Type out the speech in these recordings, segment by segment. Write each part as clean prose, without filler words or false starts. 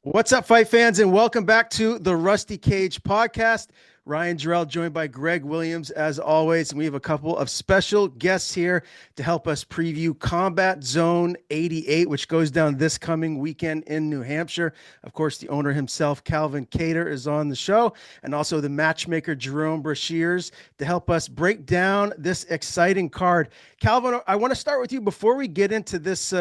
What's up, fight fans, and welcome back to the Rusty Cage podcast. Ryan Jarrell joined by Greg Williams, as always, and we have a couple of special guests here to help us preview Combat Zone 88, which goes down this coming weekend in New Hampshire. Of course, the owner himself, Calvin Kattar, is on the show, and also the matchmaker, Jerome Brashears, to help us break down this exciting card. Calvin, I want to start with you before we get into this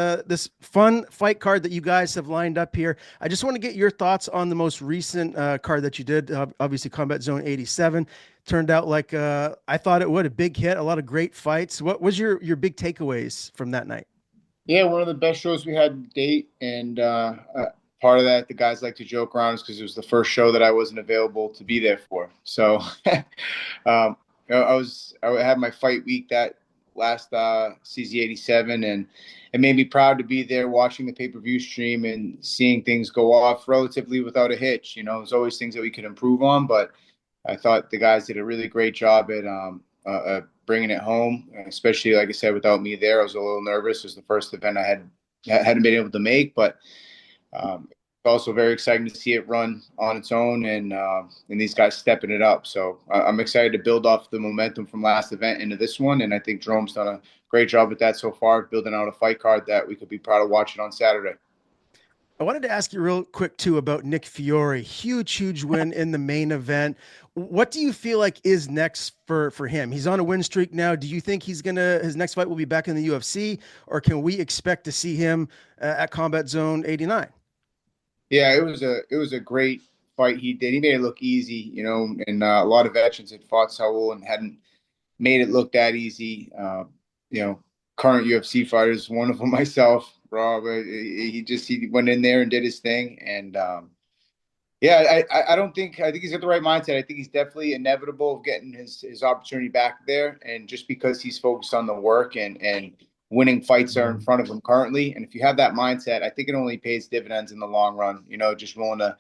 fun fight card that you guys have lined up here. I just want to get your thoughts on the most recent card that you did. Obviously, Combat Zone 87 turned out like I thought it would. A big hit, a lot of great fights. What was your big takeaways from that night? Yeah, one of the best shows we had to date, and part of that the guys like to joke around is because it was the first show that I wasn't available to be there for. So I had my fight week that last CZ 87, and it made me proud to be there watching the pay-per-view stream and seeing things go off relatively without a hitch. There's always things that we could improve on, but I thought the guys did a really great job at bringing it home, especially, like I said, without me there. I was a little nervous. It was the first event hadn't been able to make, but it's also very exciting to see it run on its own and these guys stepping it up. So I'm excited to build off the momentum from last event into this one, and I think Jerome's done a great job with that so far, building out a fight card that we could be proud of watching on Saturday. I wanted to ask you real quick too about Nick Fiore. Huge win in the main event. What do you feel like is next for him? He's on a win streak now. Do you think his next fight will be back in the UFC, or can we expect to see him at Combat Zone 89? Yeah, it was a great fight he did. He made it look easy, and a lot of veterans had fought Saul and hadn't made it look that easy. Current UFC fighters, one of them myself, Rob. He went in there and did his thing, and yeah, I think he's got the right mindset. I think he's definitely inevitable of getting his opportunity back there, and just because he's focused on the work and winning fights are in front of him currently, and if you have that mindset, I think it only pays dividends in the long run. Just willing to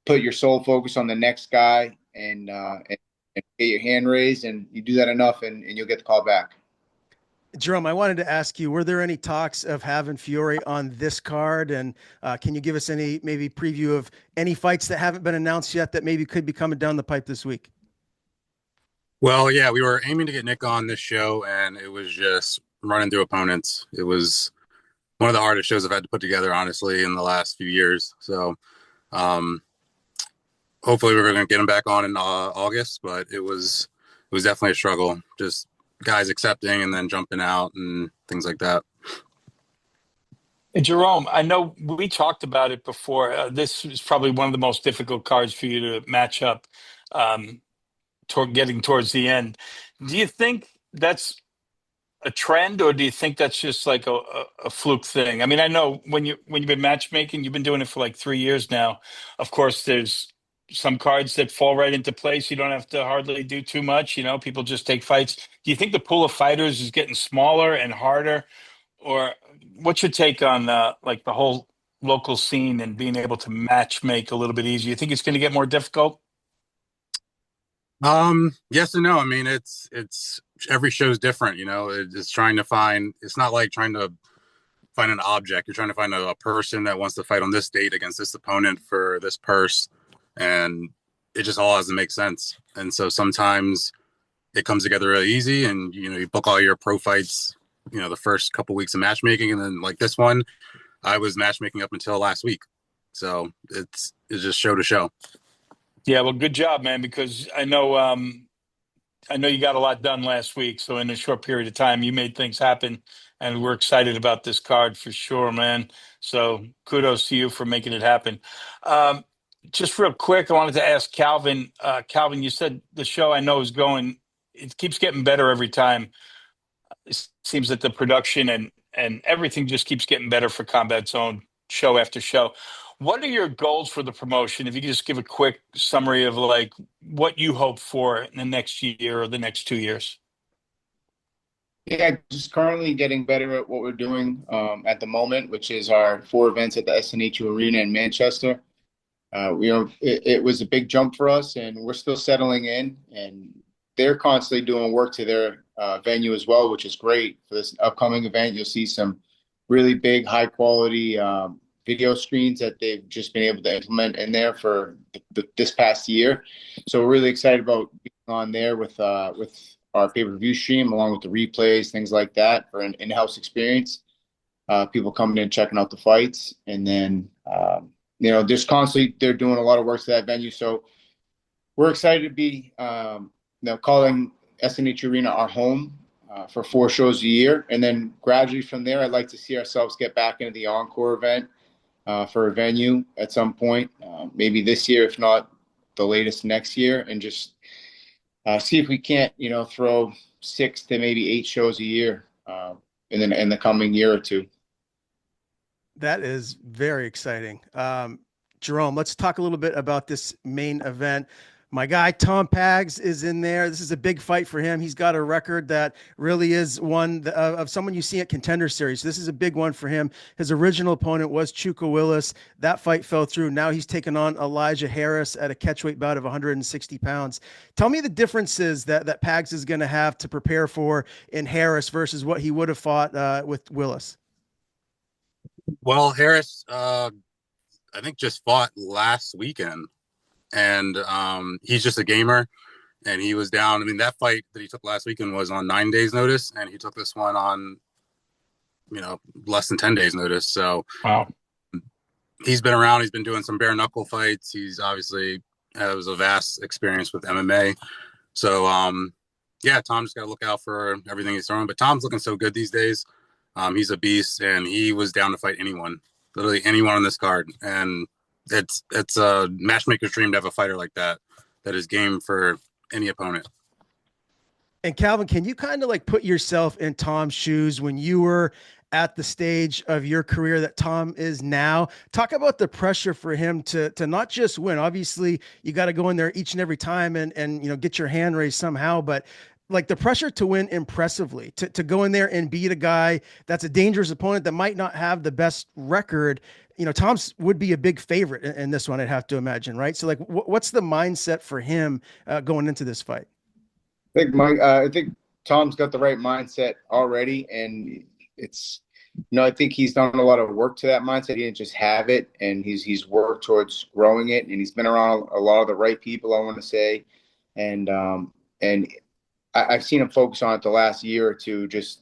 put your sole focus on the next guy and get your hand raised, and you do that enough, and you'll get the call back. Jerome, I wanted to ask you, were there any talks of having Fiore on this card? And can you give us any maybe preview of any fights that haven't been announced yet that maybe could be coming down the pipe this week? Well, yeah, we were aiming to get Nick on this show, and it was just running through opponents. It was one of the hardest shows I've had to put together, honestly, in the last few years. So hopefully we're going to get him back on in August, but it was definitely a struggle. Just guys accepting and then jumping out and things like that. Hey, Jerome, I know we talked about it before. This is probably one of the most difficult cards for you to match up getting towards the end. Do you think that's a trend, or do you think that's just like a fluke thing? I mean, I know when you've been matchmaking, you've been doing it for like 3 years now. Of course, there's some cards that fall right into place. You don't have to hardly do too much. People just take fights. Do you think the pool of fighters is getting smaller and harder, or what's your take on like the whole local scene and being able to match make a little bit easier? You think it's going to get more difficult? Yes and no. I mean, it's every show's different, it's trying to find, it's not like trying to find an object. You're trying to find a person that wants to fight on this date against this opponent for this purse. And it just all has to make sense. And so sometimes it comes together really easy, and, you book all your pro fights, the first couple weeks of matchmaking. And then like this one, I was matchmaking up until last week. So it's just show to show. Yeah, well, good job, man, because I know you got a lot done last week. So in a short period of time, you made things happen, and we're excited about this card for sure, man. So kudos to you for making it happen. Just real quick, I wanted to ask Calvin. Calvin, you said the show I know is going, it keeps getting better every time. It seems that the production and everything just keeps getting better for Combat Zone show after show. What are your goals for the promotion? If you could just give a quick summary of like what you hope for in the next year or the next 2 years. Yeah, just currently getting better at what we're doing at the moment, which is our 4 events at the SNHU Arena in Manchester. It was a big jump for us, and we're still settling in, and they're constantly doing work to their venue as well, which is great. For this upcoming event, you'll see some really big, high quality video screens that they've just been able to implement in there for this past year. So we're really excited about being on there with our pay-per-view stream, along with the replays, things like that, for an in-house experience. People coming in, checking out the fights, and then just constantly they're doing a lot of work to that venue. So we're excited to be calling SNH Arena our home for 4 shows a year, and then gradually from there, I'd like to see ourselves get back into the Encore event for a venue at some point, maybe this year, if not the latest next year, and just see if we can't, throw 6 to maybe 8 shows a year in the coming year or two. That is very exciting. Jerome, let's talk a little bit about this main event. My guy, Tom Pags, is in there. This is a big fight for him. He's got a record that really is one of someone you see at Contender Series. This is a big one for him. His original opponent was Chuka Willis. That fight fell through. Now he's taken on Elijah Harris at a catchweight bout of 160 pounds. Tell me the differences that Pags is going to have to prepare for in Harris versus what he would have fought with Willis. Well, Harris, I think just fought last weekend. And he's just a gamer, and he was down. I mean, that fight that he took last weekend was on 9 days notice, and he took this one on, less than 10 days notice. So wow, he's been around. He's been doing some bare knuckle fights. He's obviously has a vast experience with MMA. So, Tom just got to look out for everything he's throwing. But Tom's looking so good these days. He's a beast, and he was down to fight anyone, literally anyone on this card. And it's a matchmaker's dream to have a fighter like that is game for any opponent. And Calvin, can you kind of like put yourself in Tom's shoes when you were at the stage of your career that Tom is now? Talk about the pressure for him to not just win. Obviously, you got to go in there each and every time and get your hand raised somehow, but like the pressure to win impressively, to go in there and beat a guy that's a dangerous opponent that might not have the best record. Tom's would be a big favorite in this one, I'd have to imagine, right? So like, what's the mindset for him going into this fight? I think Tom's got the right mindset already, and it's, I think he's done a lot of work to that mindset. He didn't just have it, and he's worked towards growing it, and he's been around a lot of the right people, I want to say, and I've seen him focus on it the last year or two, just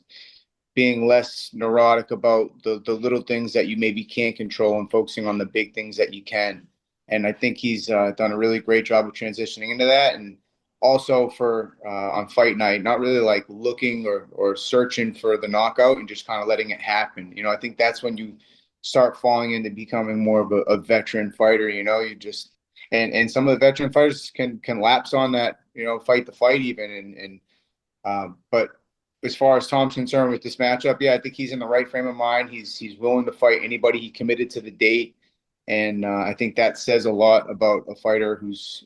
being less neurotic about the little things that you maybe can't control and focusing on the big things that you can. And I think he's done a really great job of transitioning into that. And also for on fight night, not really like looking or searching for the knockout and just kind of letting it happen. I think that's when you start falling into becoming more of a veteran fighter. You just and some of the veteran fighters can lapse on that, fight the fight even. But as far as Tom's concerned with this matchup, I think he's in the right frame of mind. He's willing to fight anybody. He committed to the date, and I think that says a lot about a fighter who's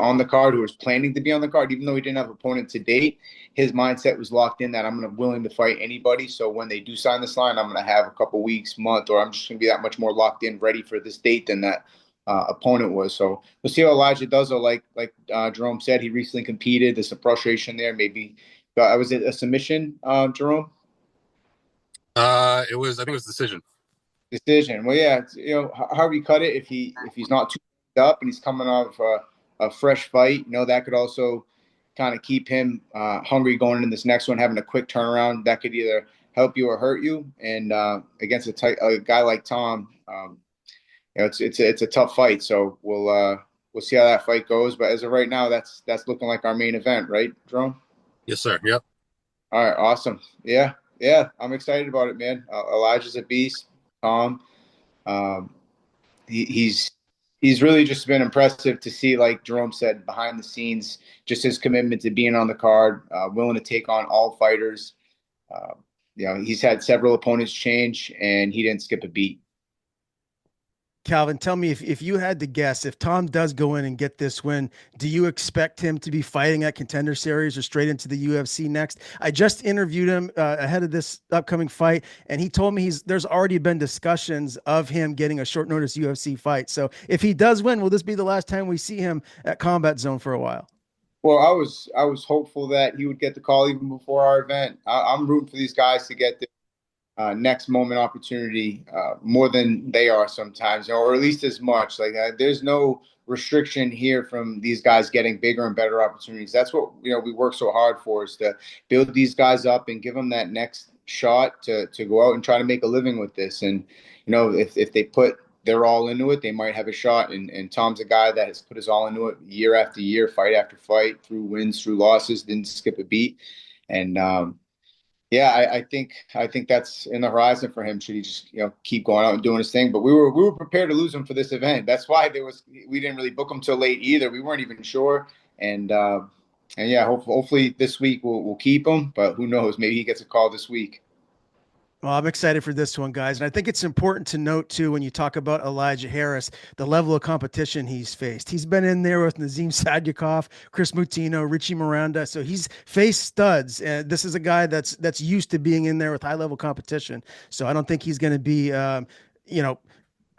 on the card, who was planning to be on the card, even though he didn't have an opponent to date. His mindset was locked in that I'm willing to fight anybody. So when they do sign this line, I'm going to have a couple weeks, month, or I'm just going to be that much more locked in, ready for this date than that opponent was. So we'll see how Elijah does. Though, like Jerome said, he recently competed. There's some frustration there. Maybe was it a submission, Jerome? I think it was decision. Decision. Well, yeah, however you cut it. If he's not too up and he's coming off a fresh fight, that could also kind of keep him hungry going into this next one, having a quick turnaround. That could either help you or hurt you. And against a guy like Tom, it's a tough fight. So we'll see how that fight goes. But as of right now, that's looking like our main event, right, Jerome? Yes, sir. Yep. All right. Awesome. Yeah. I'm excited about it, man. Elijah's a beast. Tom, he's really just been impressive to see, like Jerome said, behind the scenes, just his commitment to being on the card, willing to take on all fighters. He's had several opponents change, and he didn't skip a beat. Calvin, tell me if you had to guess, if Tom does go in and get this win, do you expect him to be fighting at Contender Series or straight into the UFC next? I just interviewed him ahead of this upcoming fight, and he told me there's already been discussions of him getting a short notice UFC fight. So if he does win, will this be the last time we see him at Combat Zone for a while? Well, I was hopeful that he would get the call even before our event. I'm rooting for these guys to get there. next moment opportunity more than they are sometimes, or at least as much. Like there's no restriction here from these guys getting bigger and better opportunities. That's what we work so hard for, is to build these guys up and give them that next shot to go out and try to make a living with this. And if they put their all into it, they might have a shot. And Tom's a guy that has put his all into it year after year, fight after fight, through wins, through losses, didn't skip a beat. And yeah, I think that's in the horizon for him. Should he just keep going out and doing his thing? But we were prepared to lose him for this event. That's why we didn't really book him till late either. We weren't even sure. And yeah, hopefully this week we'll keep him. But who knows? Maybe he gets a call this week. Well, I'm excited for this one, guys. And I think it's important to note, too, when you talk about Elijah Harris, the level of competition he's faced. He's been in there with Nazim Sadyakov, Chris Mutino, Richie Miranda. So he's faced studs. And this is a guy that's used to being in there with high-level competition. So I don't think he's going to be,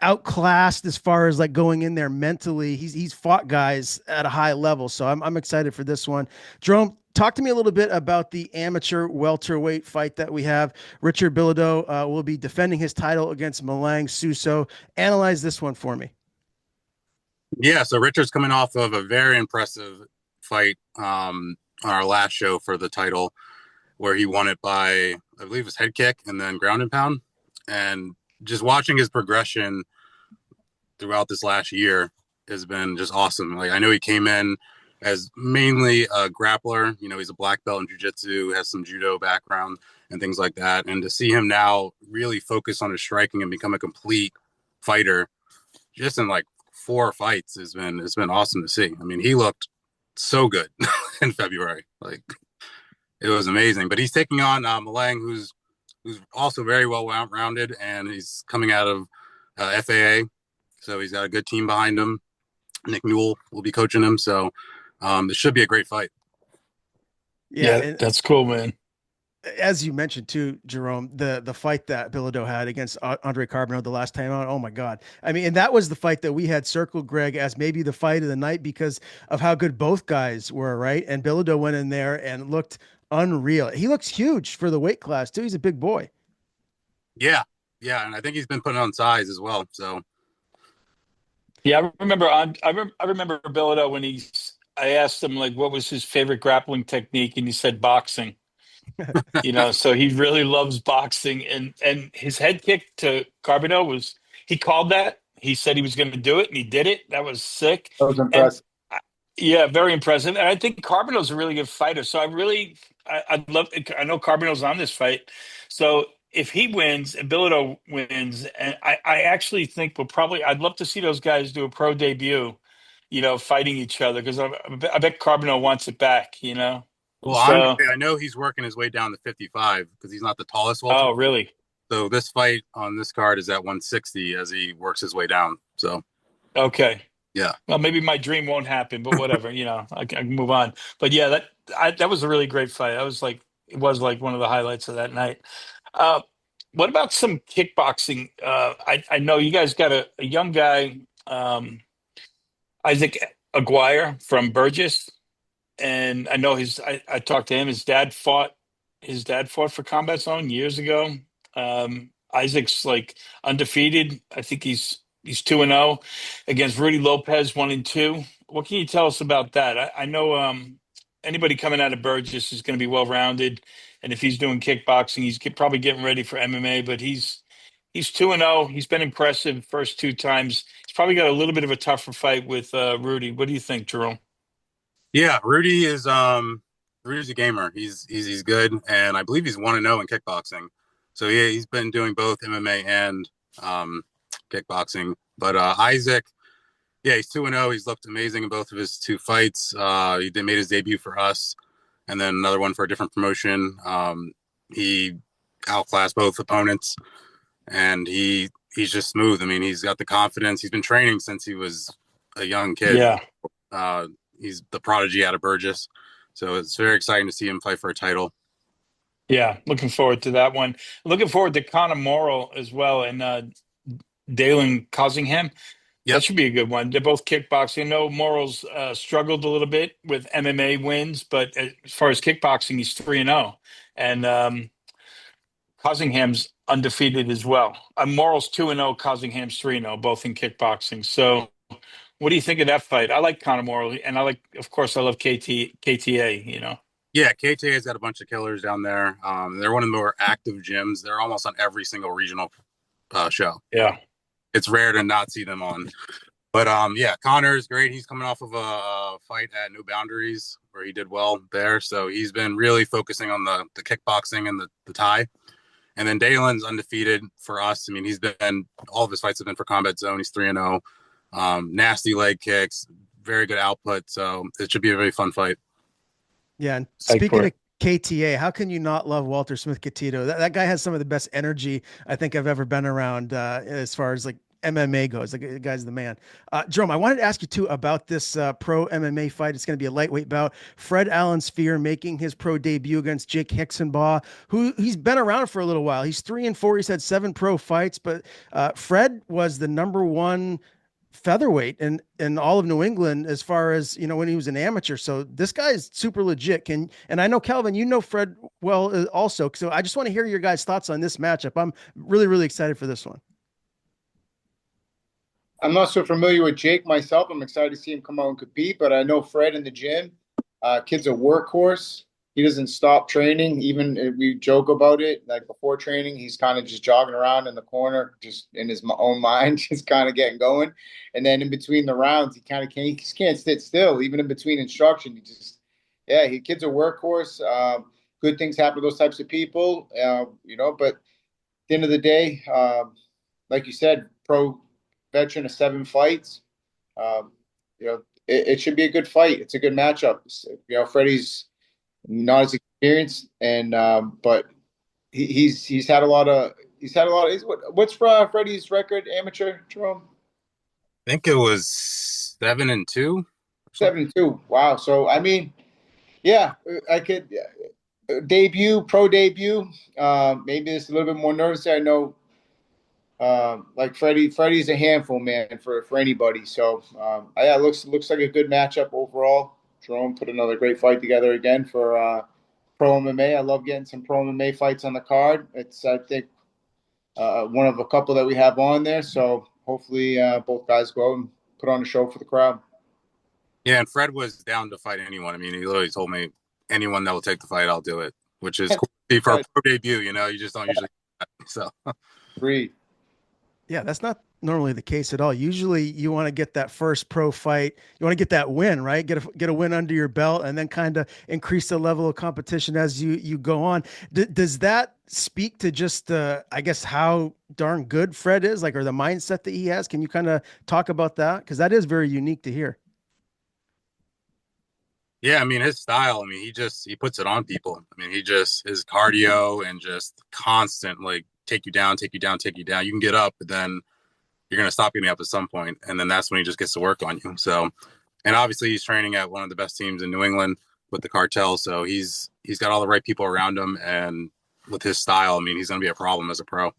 outclassed as far as like going in there mentally. He's fought guys at a high level. So I'm excited for this one. Jerome, talk to me a little bit about the amateur welterweight fight that we have. Richard Bilodean will be defending his title against Malang Susso. Analyze this one for me. Yeah, so Richard's coming off of a very impressive fight on our last show for the title, where he won it by, I believe it was head kick and then ground and pound. And just watching his progression throughout this last year has been just awesome. Like, I know he came in as mainly a grappler. He's a black belt in jiu-jitsu, has some judo background and things like that. And to see him now really focus on his striking and become a complete fighter just in like 4 fights it's been awesome to see. I mean, he looked so good in February. Like, it was amazing. But he's taking on Malang, who's also very well rounded, and he's coming out of FAA, so he's got a good team behind him. Nick Newell will be coaching him, so it should be a great fight. Yeah, that's cool, man. As you mentioned too, Jerome, the fight that Bilodean had against Andre Carbonell the last time out, oh my God. I mean, and that was the fight that we had circled, Greg, as maybe the fight of the night because of how good both guys were, right? And Bilodean went in there and looked unreal. He looks huge for the weight class too. He's a big boy. Yeah, and I think he's been putting on size as well. So yeah, I remember Bilodean when I asked him like what was his favorite grappling technique, and he said boxing. So he really loves boxing, and his head kick to Carbonell he called that. He said he was going to do it, and he did it. That was sick. That was And impressive. yeah, very impressive. And I think Carbonell's a really good fighter. So I'd love. I know Carbonell's on this fight, so if he wins and Bilodean wins, and I actually think I'd love to see those guys do a pro debut, fighting each other because I bet Carbonell wants it back. well, So honestly, I know he's working his way down to 55 because he's not the tallest oh, welterweight. really? So this fight on this card is at 160 as he works his way down. So Okay. yeah. Well, maybe my dream won't happen, but whatever, I can move on. But yeah, that was a really great fight. It was like one of the highlights of that night. Uh, what about some kickboxing? I know you guys got a young guy, Isaac Aguirre from Burgess, and I know I talked to him. His dad fought for Combat Zone years ago. Isaac's like undefeated. I think he's 2-0 against Rudy Lopez, 1-2. What can you tell us about that? I know anybody coming out of Burgess is going to be well rounded, and if he's doing kickboxing, he's probably getting ready for MMA. But he's 2-0. He's been impressive first 2 times. He's probably got a little bit of a tougher fight with Rudy. What do you think, Jerome? Yeah, Rudy's a gamer. He's good, and I believe he's 1-0 in kickboxing. So yeah, he's been doing both MMA and kickboxing. But Isaac, yeah, he's 2-0. He's looked amazing in both of his 2 fights. He made his debut for us, and then another one for a different promotion. He outclassed both opponents, and he's just smooth. I mean, he's got the confidence. He's been training since he was a young kid. Yeah. He's the prodigy out of Burgess. So it's very exciting to see him fight for a title. Yeah, looking forward to that one. Looking forward to Conor Morrill as well and Dalen Cossingham. Yep. That should be a good one. They're both kickboxing. I know Morrill's struggled a little bit with MMA wins, but as far as kickboxing, he's 3-0. And Cossingham's undefeated as well. Morrill's 2-0, Cossingham's 3-0, both in kickboxing. So what do you think of that fight? I like Conor Morrill, and of course, I love KTA, you know. Yeah, KTA's got a bunch of killers down there. They're one of the more active gyms. They're almost on every single regional show. Yeah. It's rare to not see them on. But yeah, Connor is great. He's coming off of a fight at No Boundaries where he did well there. So he's been really focusing on the kickboxing and the Thai. And then Dalen's undefeated for us. I mean, all of his fights have been for Combat Zone. He's 3-0. Nasty leg kicks, very good output. So it should be a very fun fight. Yeah, and speaking of KTA, how can you not love Walter Smith-Catito? That guy has some of the best energy I think I've ever been around as far as like MMA goes. The guy's the man. Jerome, I wanted to ask you too about this pro MMA fight. It's going to be a lightweight bout. Fred Allen Sfeir making his pro debut against Jake Hixenbaugh, who he's been around for a little while. He's 3-4. He's had 7 pro fights, but Fred was the #1 featherweight in all of New England as far as, you know, when he was an amateur. So this guy is super legit. And I know, Calvin, you know Fred well also. So I just want to hear your guys' thoughts on this matchup. I'm really, really excited for this one. I'm not so familiar with Jake myself. I'm excited to see him come out and compete, but I know Fred in the gym. Kid's a workhorse. He doesn't stop training. Even if we joke about it, like before training, he's kind of just jogging around in the corner, just in his own mind, just kind of getting going. And then in between the rounds, he just can't sit still. Even in between instruction, kid's a workhorse. Good things happen to those types of people, you know. But at the end of the day, like you said, pro veteran of 7 fights. You know, it should be a good fight. It's a good matchup. You know, Freddie's not as experienced, and but he's had a lot of what's Freddie's record amateur, Jerome? I think it was 7-2. 7-2. Wow. So I mean, yeah, I could pro debut. Maybe it's a little bit more nervous. I know. Like Freddie's a handful, man, for anybody. So yeah, it looks like a good matchup overall. Jerome put another great fight together again for pro MMA. I love getting some pro MMA fights on the card. It's, I think, one of a couple that we have on there. So hopefully both guys go out and put on a show for the crowd. Yeah, and Fred was down to fight anyone. I mean, he literally told me anyone that will take the fight, I'll do it, which is cool for a pro debut. You know, you just don't usually do that, so. Agreed. Yeah, that's not normally the case at all. Usually you want to get that first pro fight. You want to get that win, right? Get a win under your belt and then kind of increase the level of competition as you go on. Does that speak to just, I guess, how darn good Fred is, like, or the mindset that he has? Can you kind of talk about that? Because that is very unique to hear. Yeah, I mean, his style, I mean, he puts it on people. I mean, his cardio and just constant, like, take you down. You can get up, but then you're going to stop getting up at some point. And then that's when he just gets to work on you. So, and obviously he's training at one of the best teams in New England with the Cartel. So he's got all the right people around him. And with his style, I mean, he's going to be a problem as a pro.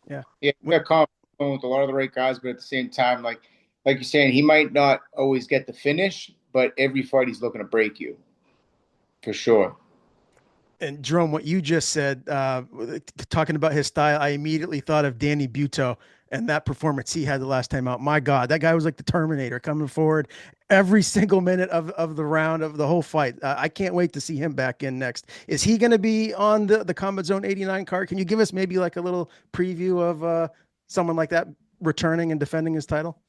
Yeah. Yeah. We're confident with a lot of the right guys, but at the same time, like you're saying, he might not always get the finish, but every fight he's looking to break you for sure. And Jerome, what you just said, talking about his style, I immediately thought of Danny Butow and that performance he had the last time out. My God, that guy was like the Terminator coming forward every single minute of the round, of the whole fight. I can't wait to see him back in next. Is he going to be on the Combat Zone 89 card? Can you give us maybe like a little preview of someone like that returning and defending his title?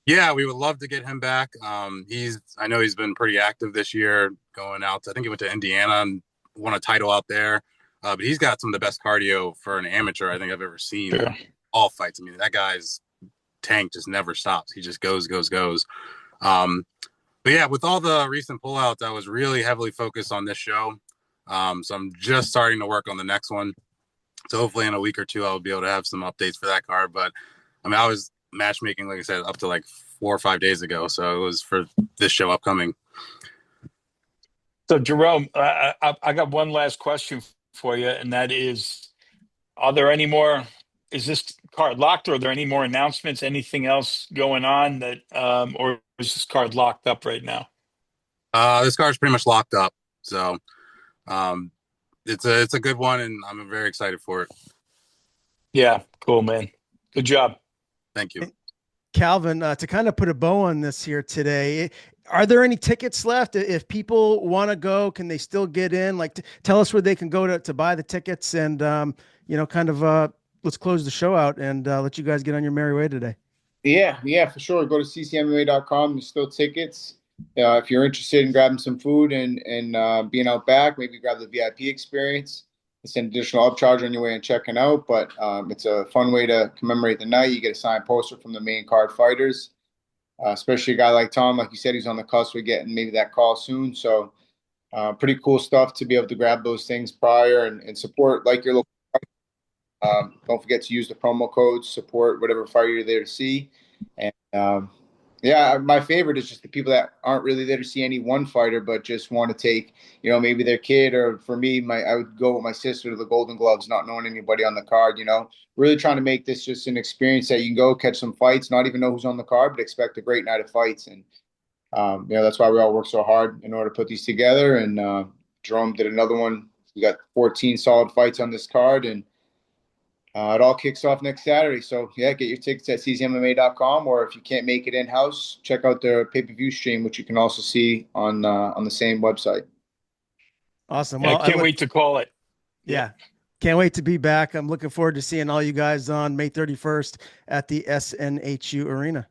Yeah, we would love to get him back. I know he's been pretty active this year, going out. I think he went to Indiana and won a title out there. But he's got some of the best cardio for an amateur I think I've ever seen. Yeah. All fights. I mean, that guy's tank just never stops. He just goes. But yeah, with all the recent pullouts, I was really heavily focused on this show. So I'm just starting to work on the next one. So hopefully in a week or two, I'll be able to have some updates for that card. But I mean, I was matchmaking, like I said, up to like 4 or 5 days ago. So it was for this show upcoming. So Jerome, I got one last question for you, and that is, are there any more, is this card locked, or are there any more announcements, anything else going on that, or is this card locked up right now? This card's pretty much locked up. So it's a good one, and I'm very excited for it. Yeah, cool, man. Good job. Thank you. Calvin, to kind of put a bow on this here today, are there any tickets left? If people want to go, can they still get in? Like, tell us where they can go to buy the tickets, and kind of let's close the show out and let you guys get on your merry way today. Yeah, for sure. Go to ccmma.com. There's still tickets. If you're interested in grabbing some food and being out back, maybe grab the VIP experience. It's an additional upcharge on your way and checking out, but it's a fun way to commemorate the night. You get a signed poster from the main card fighters, especially a guy like Tom. Like you said, he's on the cusp of getting maybe that call soon. So pretty cool stuff to be able to grab those things prior and support like your local. Don't forget to use the promo codes, support whatever fighter you're there to see. And yeah, my favorite is just the people that aren't really there to see any one fighter, but just want to take, maybe their kid, or for me, I would go with my sister to the Golden Gloves, not knowing anybody on the card, really trying to make this just an experience that you can go catch some fights, not even know who's on the card, but expect a great night of fights. And, that's why we all work so hard in order to put these together. And Jerome did another one. We got 14 solid fights on this card, and it all kicks off next Saturday. So, yeah, get your tickets at ccmma.com, or if you can't make it in-house, check out the pay-per-view stream, which you can also see on the same website. Awesome. Well, I can't wait to call it. Yeah. Can't wait to be back. I'm looking forward to seeing all you guys on May 31st at the SNHU Arena.